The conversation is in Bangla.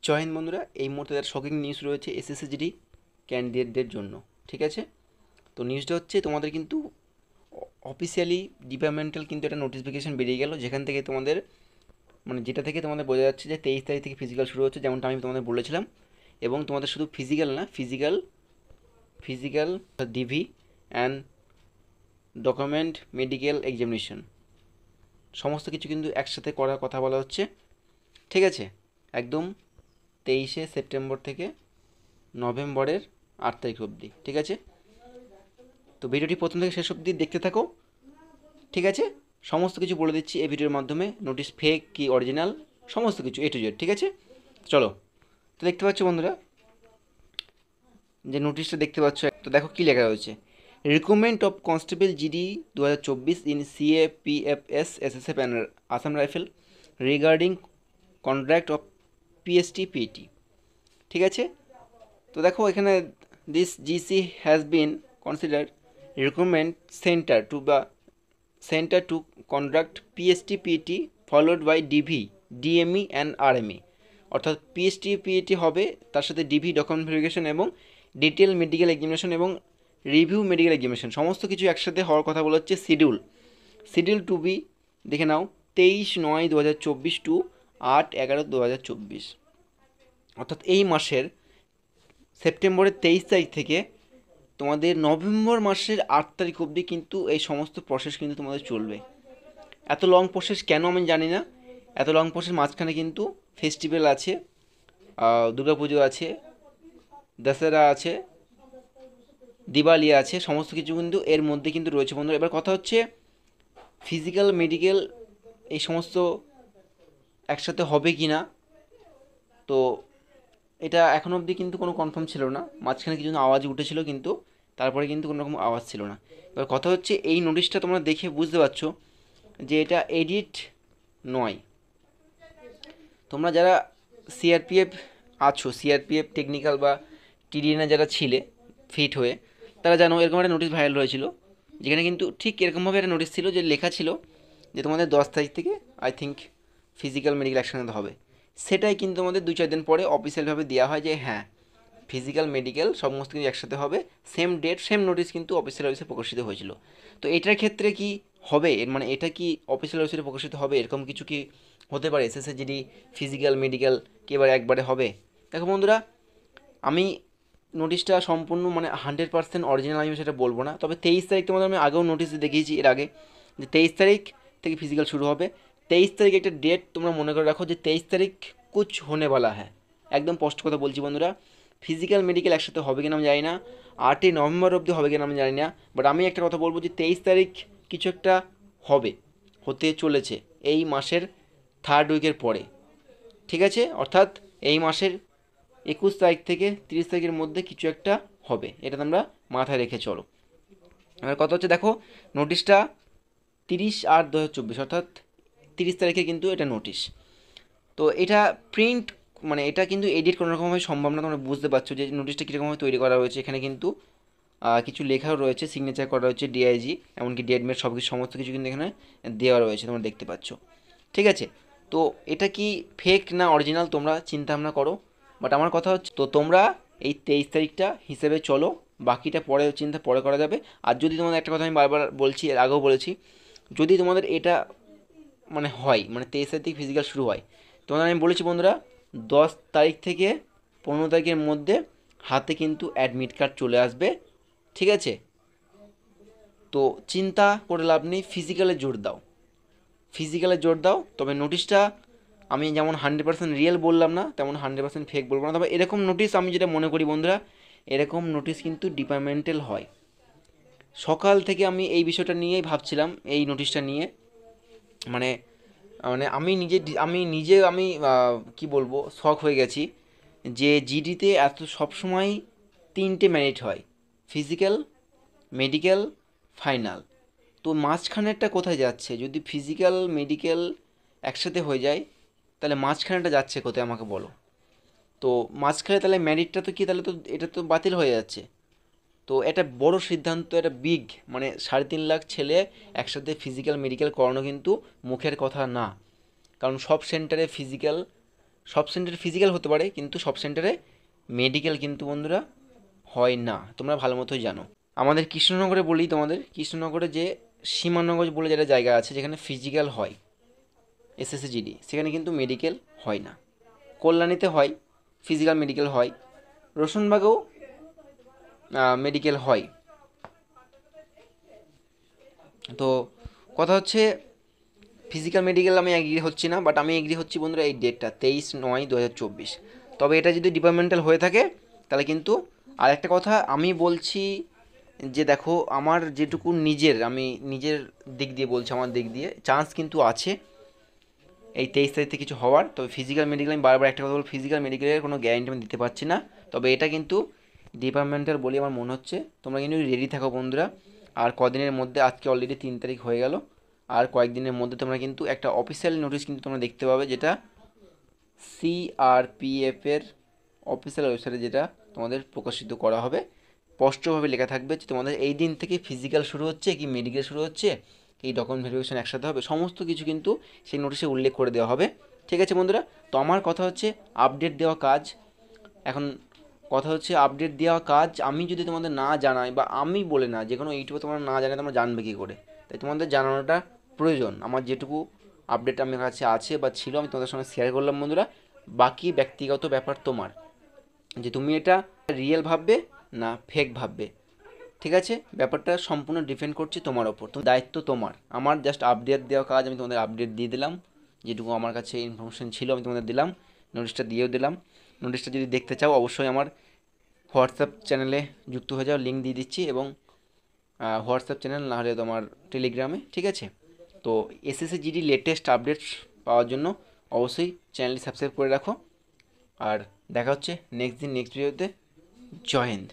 জয় হিন্দ বন্ধুরা, এই মুহূর্তে তার শকিং নিউজ রয়েছে এসএসসি ক্যান্ডিডেটদের জন্য। ঠিক আছে, তো নিউজটা হচ্ছে তোমাদের কিন্তু অফিসিয়ালি ডিপার্টমেন্টাল কিন্তু একটা নোটিফিকেশন বেরিয়ে গেল, যেখান থেকে তোমাদের মানে যেটা থেকে তোমাদের বোঝা যাচ্ছে যে 23 তারিখ থেকে ফিজিক্যাল শুরু হচ্ছে, যেমনটা আমি তোমাদের বলেছিলাম। এবং তোমাদের শুধু ফিজিক্যাল না, physical physical DV and document medical examination সমস্ত কিছু কিন্তু একসাথে করার কথা বলা হচ্ছে। ঠিক আছে, একদম 23শে সেপ্টেম্বর থেকে নভেম্বরের 8 তারিখ অবধি। ঠিক আছে, তো ভিডিওটি প্রথম থেকে শেষ অবধি দেখতে থাকো। ঠিক আছে, সমস্ত কিছু বলে দিচ্ছি এই ভিডিওর মাধ্যমে, নোটিশ ফেক কি অরিজিনাল সমস্ত কিছু এ টু জেড। ঠিক আছে, চলো। তো দেখতে পাচ্ছ বন্ধুরা, যে নোটিশটা দেখতে পাচ্ছ, তো দেখো কী লেখা রয়েছে। Recruitment of constable GD 2024 in CAPFs SSF and Assam rifle regarding contract of PST PT. ঠিক আছে, তো দেখো এখানে this GC has been considered recruitment centre to conduct PST PT followed by DV DME and RME. অর্থাৎ পিএসটি পিএটি হবে, তার সাথে ডিভি ডকুমেন্ট ভেরিফিকেশন এবং ডিটেল মেডিকেল এক্সামিনেশন এবং রিভিউ মেডিকেল এক্সামিনেশন সমস্ত কিছু একসাথে হওয়ার কথা বলা হচ্ছে। শিডিউল টু বি দেখে নাও 23/9/2024 টু 8/11/2024। অর্থাৎ এই মাসের সেপ্টেম্বরের 23 তারিখ থেকে তোমাদের নভেম্বর মাসের 8 তারিখ অবধি কিন্তু এই সমস্ত প্রসেস কিন্তু তোমাদের চলবে। এত লং প্রসেস কেন আমি জানি না, এত লং প্রসেস মাঝখানে কিন্তু ফেস্টিভ্যাল আছে, দুর্গাপুজো আছে, দশেরা আছে, দিওয়ালি আছে, সমস্ত কিছু কিন্তু এর মধ্যে কিন্তু রয়েছে বন্ধুরা। এবার কথা হচ্ছে ফিজিক্যাল মেডিকেল এই সমস্ত একসাথে হবে কি না, তো এটা এখনও অবধি কিন্তু কোনো কনফার্ম ছিল না। মাঝখানে কিছু আওয়াজ উঠেছিল, কিন্তু তারপরে কিন্তু কোনো রকম আওয়াজ ছিল না। এবার কথা হচ্ছে এই নোটিশটা তোমরা দেখে বুঝতে পারছো যে এটা এডিট নয়। তোমরা যারা সিআরপিএফ আছো, সিআরপিএফ টেকনিক্যাল বা টিডিএনে যারা ছিলে ফিট হয়ে, তারা জানো এরকম একটা নোটিশ ভাইরাল হয়েছিল, যেখানে কিন্তু ঠিক এরকমভাবে একটা নোটিশ ছিল যে লেখা ছিল যে তোমাদের 10 তারিখ থেকে আই থিঙ্ক ফিজিক্যাল মেডিকেল একসঙ্গে হবে। সেটাই কিন্তু আমাদের 2-4 দিন পরে অফিসিয়ালভাবে দেওয়া হয় যে হ্যাঁ, ফিজিক্যাল মেডিকেল সমস্ত কিছু একসাথে হবে। সেম ডেট সেম নোটিশ কিন্তু অফিসিয়াল ওয়েবসাইটে প্রকাশিত হয়েছিল। তো এটার ক্ষেত্রে কি হবে, এর মানে এটা কি অফিসিয়াল ওয়েবসাইটে প্রকাশিত হবে, এরকম কিছু কি হতে পারে এসএসসি ফিজিক্যাল মেডিকেল কি এবার একবারে হবে? দেখো বন্ধুরা, আমি নোটিশটা সম্পূর্ণ মানে 100% অরিজিনাল আমি সেটা বলবো না, তবে 23 তারিখ তোমাদের আমি আগেও নোটিশ দেখিয়েছি এর আগে, যে 23 তারিখ থেকে ফিজিক্যাল শুরু হবে। 23 তারিখ একটা ডেট তোমরা মনে করে রাখো, যে 23 তারিখ কুছ হোনে বালা হ্যাঁ। একদম স্পষ্ট কথা বলছি বন্ধুরা, ফিজিক্যাল মেডিকেল একসাথে হবে কিনা আমি জানি না, 8ই নভেম্বর অবধি হবে কিনা আমি জানি না, বাট আমি একটা কথা বলবো যে 23 তারিখ কিছু একটা হবে, হতে চলেছে এই মাসের 3rd উইকের পরে। ঠিক আছে, অর্থাৎ এই মাসের 21 তারিখ থেকে 30 তারিখের মধ্যে কিছু একটা হবে, এটা তোমরা মাথায় রেখে চলো। এবার কথা হচ্ছে দেখো, নোটিশটা 30/8/2024 অর্থাৎ 30 তারিখে কিন্তু এটা নোটিশ। তো এটা প্রিন্ট মানে এটা কিন্তু এডিট কোনো রকমভাবে সম্ভব না, তোমরা বুঝতে পারছো যে নোটিশটা কীরকমভাবে তৈরি করা হয়েছে। এখানে কিন্তু কিছু লেখাও রয়েছে, সিগনেচার করা রয়েছে ডিআইজি, এমনকি ডেটমেট সব কিছু সমস্ত কিছু কিন্তু এখানে দেওয়া রয়েছে, তোমরা দেখতে পাচ্ছ। ঠিক আছে, তো এটা কি ফেক না অরিজিনাল তোমরা চিন্তা ভাবনা করো। বাট আমার কথা হচ্ছে, তো তোমরা এই 23 তারিখটা হিসেবে চলো, বাকিটা পরে চিন্তা পরে করা যাবে। আর যদি তোমাদের একটা কথা আমি বারবার বলছি, এর আগেও বলেছি, যদি তোমাদের এটা মানে হয়, মানে 23 তারিখ থেকে ফিজিক্যাল শুরু হয়, তোমাদের আমি বলেছি বন্ধুরা 10 তারিখ থেকে 15 তারিখের মধ্যে হাতে কিন্তু অ্যাডমিট কার্ড চলে আসবে। ঠিক আছে, তো চিন্তা করে লাভ নেই, ফিজিক্যালে জোর দাও, ফিজিক্যালে জোর দাও। তবে নোটিশটা আমি যেমন 100% রিয়েল বললাম না, তেমন 100% ফেক বলবো না। তবে এরকম নোটিশ আমি যেটা মনে করি বন্ধুরা, এরকম নোটিশ কিন্তু ডিপার্টমেন্টাল হয়। সকাল থেকে আমি এই বিষয়টা নিয়েই ভাবছিলাম, এই নোটিশটা নিয়ে, মানে মানে আমি নিজে কি বলবো, শক হয়ে গেছি যে জিডিতে এত সবসময় 3টে ম্যারিট হয়, ফিজিক্যাল, মেডিকেল, ফাইনাল। তো মাঝখানেরটা কোথায় যাচ্ছে? যদি ফিজিক্যাল মেডিকেল একসাথে হয়ে যায়, তাহলে মাঝখানেটা যাচ্ছে কোথায় আমাকে বলো। তো মাঝখানে তাহলে ম্যারিটটা তো কি, তাহলে তো এটা তো বাতিল হয়ে যাচ্ছে। তো এটা বড় সিদ্ধান্ত, এটা বিগ, মানে 3.5 লাখ ছেলে একসাথে ফিজিক্যাল মেডিকেল করানো কিন্তু মুখের কথা না। কারণ সব সেন্টারে ফিজিক্যাল সব সেন্টারে ফিজিক্যাল হতে পারে, কিন্তু সব সেন্টারে মেডিকেল কিন্তু বন্ধুরা হয় না, তোমরা ভালো মতোই জানো। আমাদের কৃষ্ণনগরে বলি তোমাদের, কৃষ্ণনগরে যে সীমানগর বলে যেটা জায়গা আছে যেখানে ফিজিক্যাল হয় এসএসসি জিডি, সেখানে কিন্তু মেডিকেল হয় না। কল্যাণীতে হয়, ফিজিক্যাল মেডিকেল হয়, রোশনবাগেও মেডিকেল হয়। তো কথা হচ্ছে ফিজিক্যাল মেডিকেল আমি এগ্রি হচ্ছি না, বাট আমি এগ্রি হচ্ছি বন্ধুরা এই ডেটটা 23/9/2024। তবে এটা যদি ডিপার্টমেন্টাল হয়ে থাকে তাহলে কিন্তু, আর একটা কথা আমি বলছি যে দেখো আমার যেটুকু আমি নিজের দিক দিয়ে বলছি, আমার দিক দিয়ে চান্স কিন্তু আছে এই 23 তারিখে কিছু হওয়ার। তবে ফিজিক্যাল মেডিকেল আমি বারবার একটা কথা বলবো, ফিজিক্যাল মেডিকেলের কোনো গ্যারেন্টি আমি দিতে পারছি না। তবে এটা কিন্তু ডিপার্টমেন্টাল বলে আমার মনে হচ্ছে। তোমরা কিন্তু রেডি থাকো বন্ধুরা। আর কদিনের মধ্যে, আজকে অলরেডি 3 তারিখ হয়ে গেল, আর কয়েকদিনের মধ্যে তোমরা কিন্তু একটা অফিসিয়াল নোটিশ কিন্তু তোমরা দেখতে পাবে, যেটা সিআরপিএফের অফিসিয়াল ওয়েবসাইটে যেটা তোমাদের প্রকাশিত করা হবে। স্পষ্টভাবে লেখা থাকবে যে তোমাদের এই দিন থেকে ফিজিক্যাল শুরু হচ্ছে কি মেডিকেল শুরু হচ্ছে, এই ডকুমেন্ট ভেরিফিকেশন একসাথে হবে, সমস্ত কিছু কিন্তু সেই নোটিশে উল্লেখ করে দেওয়া হবে। ঠিক আছে বন্ধুরা, তো আমার কথা হচ্ছে আপডেট দেওয়া কাজ। এখন কথা হচ্ছে আপডেট দেওয়া কাজ আমি যদি তোমাদের না জানাই, বা আমি বলে না, যে কোনো ইউটিউবে তোমরা না জানাই তোমরা জানবে কী করে? তাই তোমাদের জানানোটা প্রয়োজন। আমার যেটুকু আপডেট আমার কাছে আছে বা ছিল আমি তোমাদের সঙ্গে শেয়ার করলাম বন্ধুরা। বাকি ব্যক্তিগত ব্যাপার তোমার, যে তুমি এটা রিয়েল ভাববে না ফেক ভাববে। ঠিক আছে, ব্যাপারটা সম্পূর্ণ ডিপেন্ড করছে তোমার ওপর, তোমার দায়িত্ব তোমার। আমার জাস্ট আপডেট দেওয়া কাজ, আমি তোমাদের আপডেট দিয়ে দিলাম, যেটুকু আমার কাছে ইনফরমেশন ছিল আমি তোমাদের দিলাম, নোটিশটা দিয়েও দিলাম। নোটিশটা যদি দেখতে চাও অবশ্যই আমার হোয়াটসঅ্যাপ চ্যানেলে যুক্ত হয়ে যাও, লিঙ্ক দিয়ে দিচ্ছি, এবং হোয়াটসঅ্যাপ চ্যানেল না হলে তোমার টেলিগ্রামে। ঠিক আছে, তো এসএসসি জিডি লেটেস্ট আপডেটস পাওয়ার জন্য অবশ্যই চ্যানেলটি সাবস্ক্রাইব করে রাখো। আর দেখা হচ্ছে নেক্সট ভিডিওতে। জয় হিন্দ।